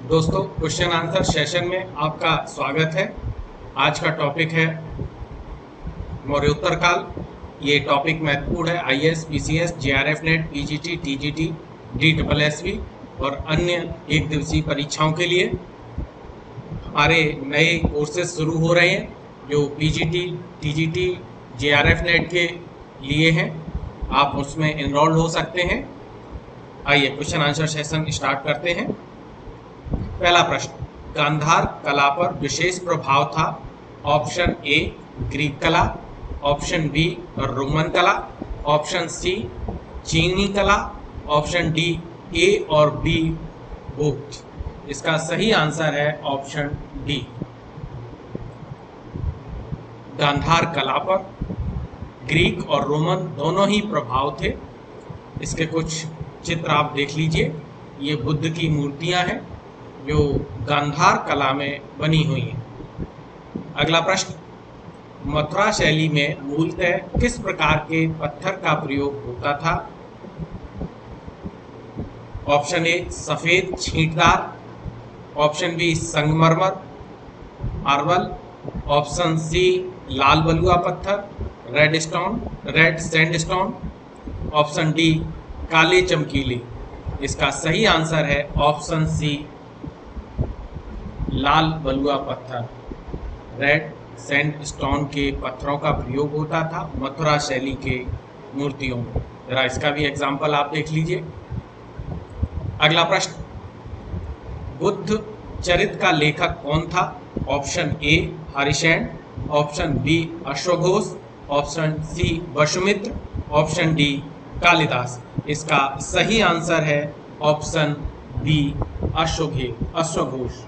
दोस्तों, question answer session में आपका स्वागत है। आज का टॉपिक है मौर्योत्तर काल। ये टॉपिक महत्वपूर्ण है IAS, PCS, JRF net, PGT, TGT, DSSB और अन्य एक दिवसीय परीक्षाओं के लिए। हमारे नए कोर्सेज शुरू हो रहे हैं जो पीजीटी, टीजीटी, जेआरएफ नेट के लिए हैं। आप उसमें एनरोल हो सकते हैं। आइए क्वेश्चन आंसर सेशन स्टार्ट करते हैं। पहला प्रश्न, गांधार कला पर विशेष प्रभाव था। ऑप्शन ए ग्रीक कला, ऑप्शन बी रोमन कला, ऑप्शन सी चीनी कला, ऑप्शन डी ए और बी बोथ। इसका सही आंसर है ऑप्शन डी। गांधार कला पर ग्रीक और रोमन दोनों ही प्रभाव थे। इसके कुछ चित्र आप देख लीजिए। ये बुद्ध की मूर्तियां हैं जो गांधार कला में बनी हुई हैं। अगला प्रश्न, मथुरा शैली में मूलतः किस प्रकार के पत्थर का प्रयोग होता था। ऑप्शन ए सफेद छींटदार, ऑप्शन बी संगमरमर मार्बल, ऑप्शन सी लाल बलुआ पत्थर रेड सैंडस्टोन, ऑप्शन डी काले चमकीले। इसका सही आंसर है ऑप्शन सी लाल बलुआ पत्थर। रेड सैंडस्टोन के पत्थरों का प्रयोग होता था मथुरा शैली के मूर्तियों में। जरा इसका भी एग्जाम्पल आप देख लीजिए। अगला प्रश्न, बुद्ध चरित्र का लेखक कौन था। Option A Harishena, option B अश्वघोष, option C Vasumitra, option D Kalidasa. इसका सही आंसर है ऑप्शन बी अश्वघोष।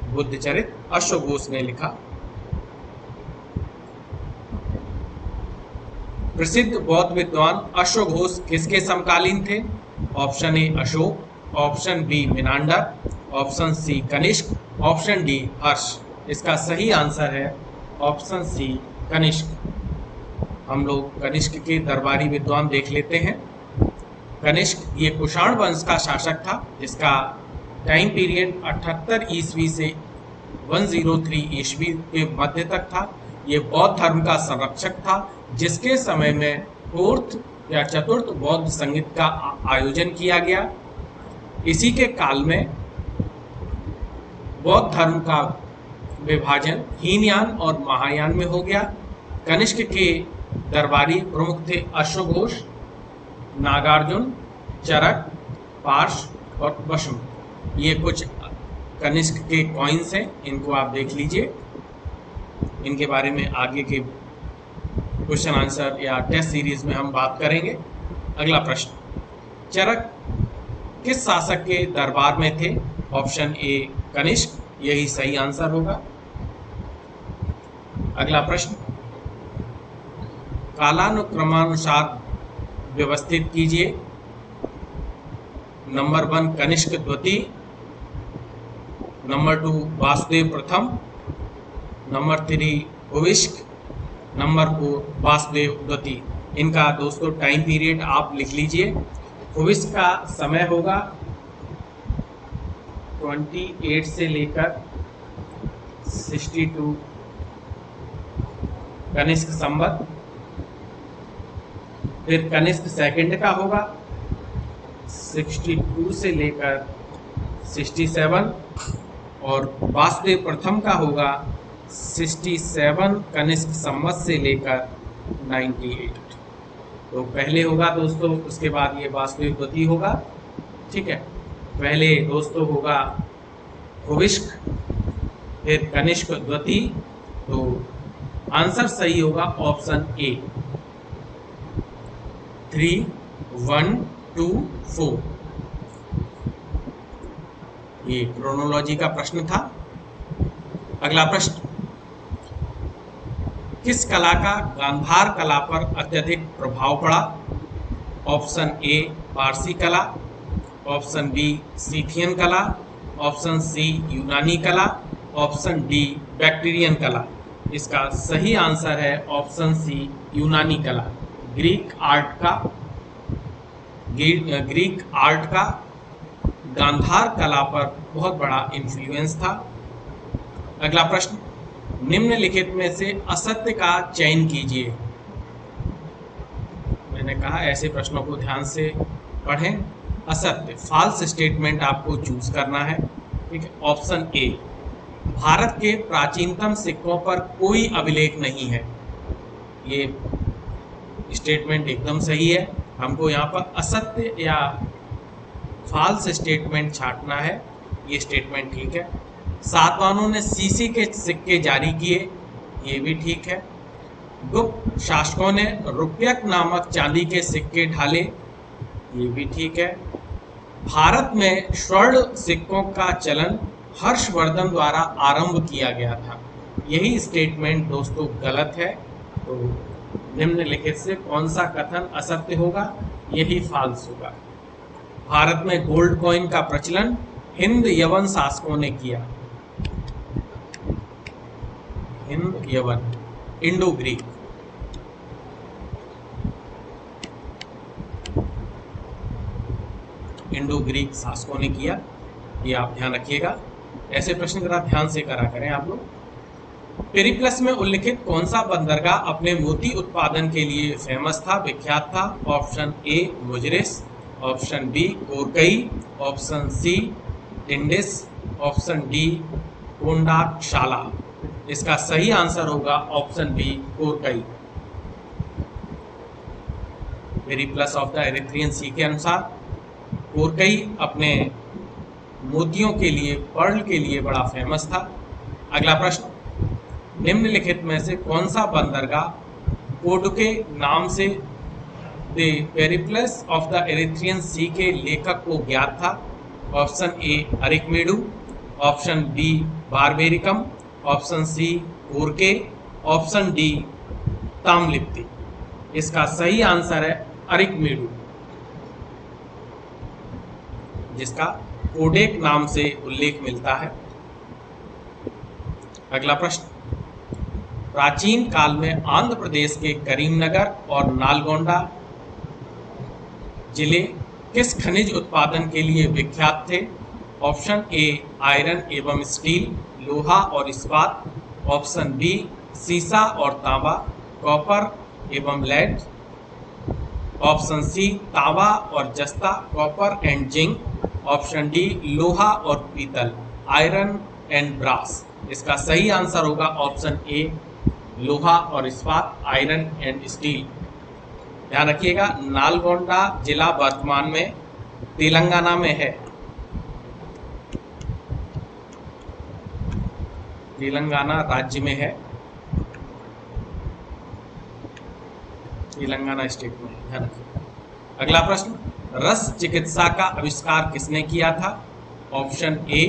बुद्ध चरित्र अश्वघोष ने लिखा। प्रसिद्ध बौद्ध विद्वान अश्वघोष किसके समकालीन थे। Option A Ashoka, option B Menander, option C Kanishka, option D Harsha. इसका सही आंसर है ऑप्शन सी कनिष्क। हम लोग कनिष्क के दरबारी विद्वान देख लेते हैं। कनिष्क ये कुषाण वंश का शासक था जिसका टाइम पीरियड 78 ईस्वी से 103 ईस्वी के मध्य तक था। ये बौद्ध धर्म का संरक्षक था जिसके समय में फोर्थ या चतुर्थ बौद्ध संगीत का आयोजन किया गया। इसी के काल में बौद्ध धर्म का विभाजन हीनयान और महायान में हो गया। कनिष्क के दरबारी प्रमुख थे अश्वघोष, नागार्जुन, चरक, पार्श और वशम। ये कुछ कनिष्क के कॉइन्स हैं, इनको आप देख लीजिए। इनके बारे में आगे के क्वेश्चन आंसर या टेस्ट सीरीज में हम बात करेंगे। अगला प्रश्न, चरक किस शासक के दरबार में थे। ऑप्शन ए कनिष्क, यही सही आंसर होगा। अगला प्रश्न, कालानुक्रमानुसार व्यवस्थित कीजिए। नंबर 1 कनिष्क द्वितीय, नंबर 2 वासुदेव प्रथम, नंबर 3 हुविष्क, नंबर 4 वासुदेव द्वितीय। इनका दोस्तों टाइम पीरियड आप लिख लीजिए। हुविष्क का समय होगा 28 से लेकर 62 कनिष्क संवत। फिर कनिष्क सेकंड का होगा 62 से लेकर 67 और वासुदेव प्रथम का होगा 67 कनिष्क संवत से लेकर 98। तो पहले होगा दोस्तों, उसके बाद ये वासुदेव द्वितीय होगा। ठीक है, पहले दोस्तों होगा हुविष्क, फिर कनिष्क द्वितीय। तो आंसर सही होगा ऑप्शन ए 3, 1, 2, 4। ये क्रोनोलॉजी का प्रश्न था। अगला प्रश्न, किस कला का गांधार कला पर अत्यधिक प्रभाव पड़ा। ऑप्शन ए पारसी कला, ऑप्शन बी सीथियन कला, ऑप्शन सी यूनानी कला, ऑप्शन डी बैक्टीरियन कला। इसका सही आंसर है ऑप्शन सी यूनानी कला। ग्रीक आर्ट का गांधार कला पर बहुत बड़ा इन्फ्लुएंस था। अगला प्रश्न, निम्नलिखित में से असत्य का चयन कीजिए। मैंने कहा ऐसे प्रश्नों को ध्यान से पढ़ें। असत्य, फॉल्स स्टेटमेंट आपको चूज करना है। ठीक है, ऑप्शन ए, भारत के प्राचीनतम सिक्कों पर कोई अभिलेख नहीं है। ये स्टेटमेंट एकदम सही है। हमको यहाँ पर असत्य या फॉल्स स्टेटमेंट छांटना है। ये स्टेटमेंट ठीक है। सातवाहनों ने सीसी के सिक्के जारी किए, ये भी ठीक है। गुप्त शासकों ने रुपयक नामक चांदी के सिक्के ढाले, ये भी ठीक है। भारत में स्वर्ण सिक्कों का चलन हर्षवर्धन द्वारा आरंभ किया गया था, यही स्टेटमेंट दोस्तों गलत है। तो निम्नलिखित से कौन सा कथन असत्य होगा? यही फॉल्स होगा। भारत में गोल्ड कॉइन का प्रचलन हिंद यवन शासकों ने किया। हिंद यवन, इंडो ग्रीक। इंडो ग्रीक शासकों ने किया, ये आप ध्यान रखिएगा। ऐसे प्रश्न जरा ध्यान से करा करें आप लोग। पेरिप्लस में उल्लिखित कौन सा बंदरगाह अपने मोती उत्पादन के लिए फेमस था, विख्यात था? Option A Muziris, option B Korkai, option C Tyndis, option D Kondakshala. इसका सही आंसर होगा option B Korkai. Periplus of the Erythraean Sea के अनुसार कोरकई अपने मोतियों के लिए, पर्ल के लिए बड़ा फेमस था। अगला प्रश्न, निम्नलिखित में से कौन सा बंदरगाह कोडुके नाम से the Periplus of the Erythraean Sea के लेखक को ज्ञात था? Option A Arikamedu, option B Barbaricum, option C Korkai, option D Tamralipti. इसका सही आंसर है अरिकमेडु, जिसका कोडेक नाम से उल्लेख मिलता है। अगला प्रश्न, प्राचीन काल में आंध्र प्रदेश के करीमनगर और नालगोंडा जिले किस खनिज उत्पादन के लिए विख्यात थे? ऑप्शन ए आयरन एवं स्टील, लोहा और इस्पात, ऑप्शन बी सीसा और तांबा, कॉपर एवं लेड, ऑप्शन सी तांबा और जस्ता, copper and zinc, option D लोहा और पीतल, आयरन एंड ब्रास। इसका सही आंसर होगा ऑप्शन ए लोहा और इस्पात, आयरन एंड स्टील। ध्यान रखिएगा, नालगोंडा जिला वर्तमान में तेलंगाना में है। तेलंगाना राज्य में है, तेलंगाना स्टेट में है। ध्यान रखिएगा। अगला प्रश्न, रस चिकित्सा का आविष्कार किसने किया था? Option A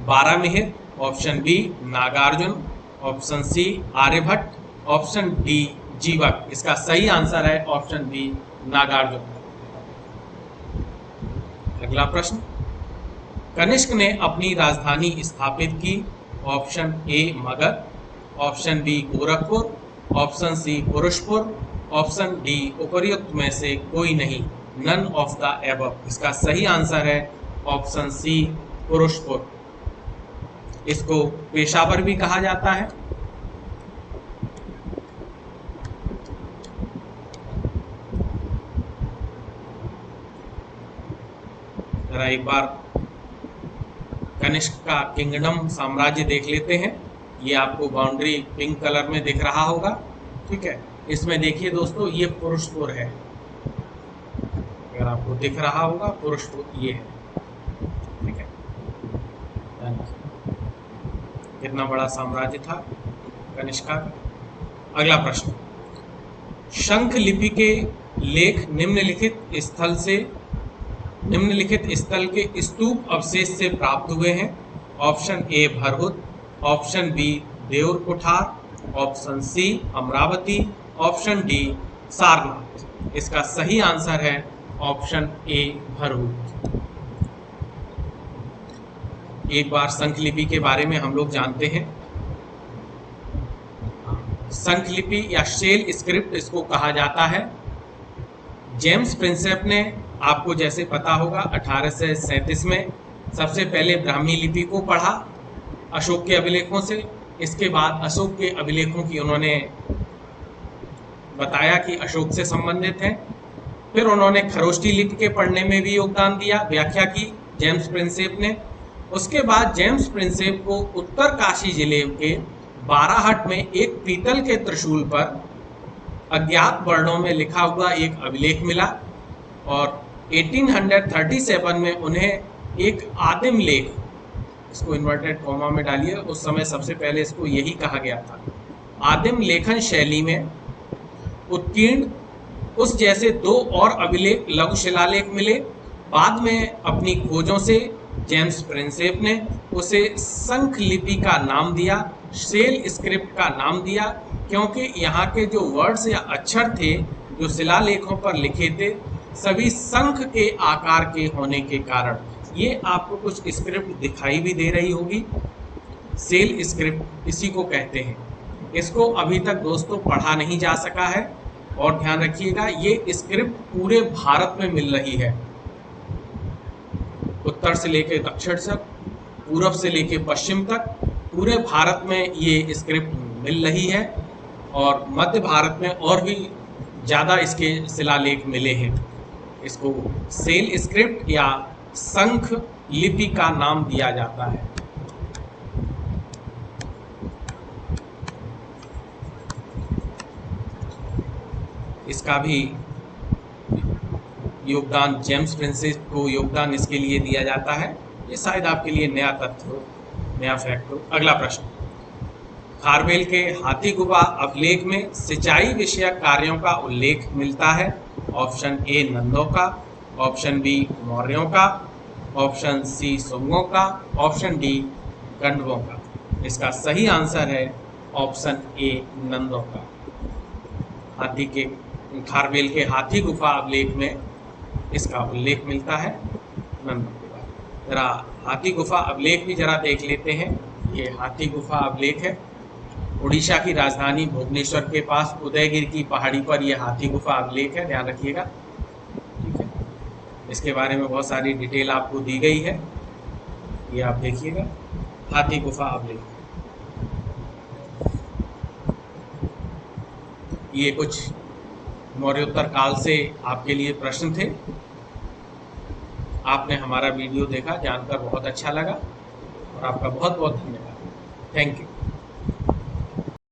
Varahamihira, option B Nagarjuna, option C Aryabhata, option D Jivaka. इसका सही आंसर है ऑप्शन बी नागार्जुन। अगला प्रश्न, कनिष्क ने अपनी राजधानी स्थापित की? Option A Magadh, option B Gorakhpur, option C Purushpur, option D उपर्युक्त में से कोई नहीं, नन ऑफ द एबव। इसका सही आंसर है ऑप्शन सी पुरुषपुर। इसको पेशावर भी कहा जाता है। जरा एक बार कनिष्क का किंगडम साम्राज्य देख लेते हैं। ये आपको बाउंड्री पिंक कलर में दिख रहा होगा, ठीक है। इसमें देखिए दोस्तों, ये पुरुषपुर है, अगर आपको दिख रहा होगा पुरुषपुर ये है, ठीक है। कितना बड़ा साम्राज्य था कनिष्का का। अगला प्रश्न, शंख लिपि के लेख निम्नलिखित स्थल के स्तूप अवशेष से प्राप्त हुए हैं? Option A Bharhut, option B Deur Kothar, option C Amaravati, option D Sarnath. इसका सही आंसर है ऑप्शन ए भरहुत। एक बार शंख लिपि के बारे में हम लोग जानते हैं। शंख लिपि या शेल स्क्रिप्ट इसको कहा जाता है। जेम्स प्रिंसेप ने आपको जैसे पता होगा 1837 में सबसे पहले ब्राह्मी लिपि को पढ़ा अशोक के अभिलेखों से। इसके बाद अशोक के अभिलेखों की उन्होंने बताया कि अशोक से संबंधित हैं। फिर उन्होंने खरोष्टी लिपि के पढ़ने में भी योगदान दिया, व्याख्या की जेम्स प्रिंसेप ने। उसके बाद जेम्स प्रिंसेप को उत्तर काशी जिले के बाराहट में एक पीतल के त्रिशूल पर अज्ञात वर्णों में लिखा हुआ एक अभिलेख मिला और 1837 में उन्हें एक आदिम लेख, इसको इन्वर्टेड कॉमा में डालिए, उस समय सबसे पहले इसको यही कहा गया था, आदिम लेखन शैली में उत्कीर्ण उस जैसे 2 और अभिलेख लघु शिलालेख मिले। बाद में अपनी खोजों से जेम्स प्रिंसेप ने उसे शंख लिपि का नाम दिया, सेल स्क्रिप्ट का नाम दिया, क्योंकि यहाँ के जो वर्ड्स या अक्षर थे जो शिलालेखों पर लिखे थे सभी शंख के आकार के होने के कारण। ये आपको कुछ स्क्रिप्ट दिखाई भी दे रही होगी, सेल स्क्रिप्ट इसी को कहते हैं। इसको अभी तक दोस्तों पढ़ा नहीं जा सका है और ध्यान रखिएगा ये स्क्रिप्ट पूरे भारत में मिल रही है, उत्तर से लेकर दक्षिण तक, पूर्व से लेकर पश्चिम तक, पूरे भारत में ये स्क्रिप्ट मिल रही है और मध्य भारत में और भी ज़्यादा इसके शिलालेख मिले हैं। इसको सेल स्क्रिप्ट या शंख लिपि का नाम दिया जाता है। इसका भी योगदान जेम्स प्रिंसेप को योगदान इसके लिए दिया जाता है। ये शायद आपके लिए नया तथ्य हो, नया फैक्ट हो। अगला प्रश्न, खारवेल के हाथी गुफा अभिलेख में सिंचाई विषयक कार्यों का उल्लेख मिलता है। ऑप्शन ए नंदों का, ऑप्शन बी मौर्यों का, ऑप्शन सी सुंगों का, ऑप्शन डी गंडवों का। इसका सही आंसर है ऑप्शन ए नंदों का। हाथी के खारवेल के हाथी गुफा अभिलेख में इसका उल्लेख मिलता है नंदों के बाद। जरा हाथी गुफा अभिलेख भी जरा देख लेते हैं। ये हाथी गुफा अभिलेख है, उड़ीसा की राजधानी भुवनेश्वर के पास उदयगिरी की पहाड़ी पर यह हाथी गुफा अभिलेख है, ध्यान रखिएगा। ठीक है, इसके बारे में बहुत सारी डिटेल आपको दी गई है, ये आप देखिएगा। हाथी गुफा अभिलेख, ये कुछ मौर्योत्तर काल से आपके लिए प्रश्न थे। आपने हमारा वीडियो देखा, जानकर बहुत अच्छा लगा और आपका बहुत बहुत धन्यवाद। Thank you.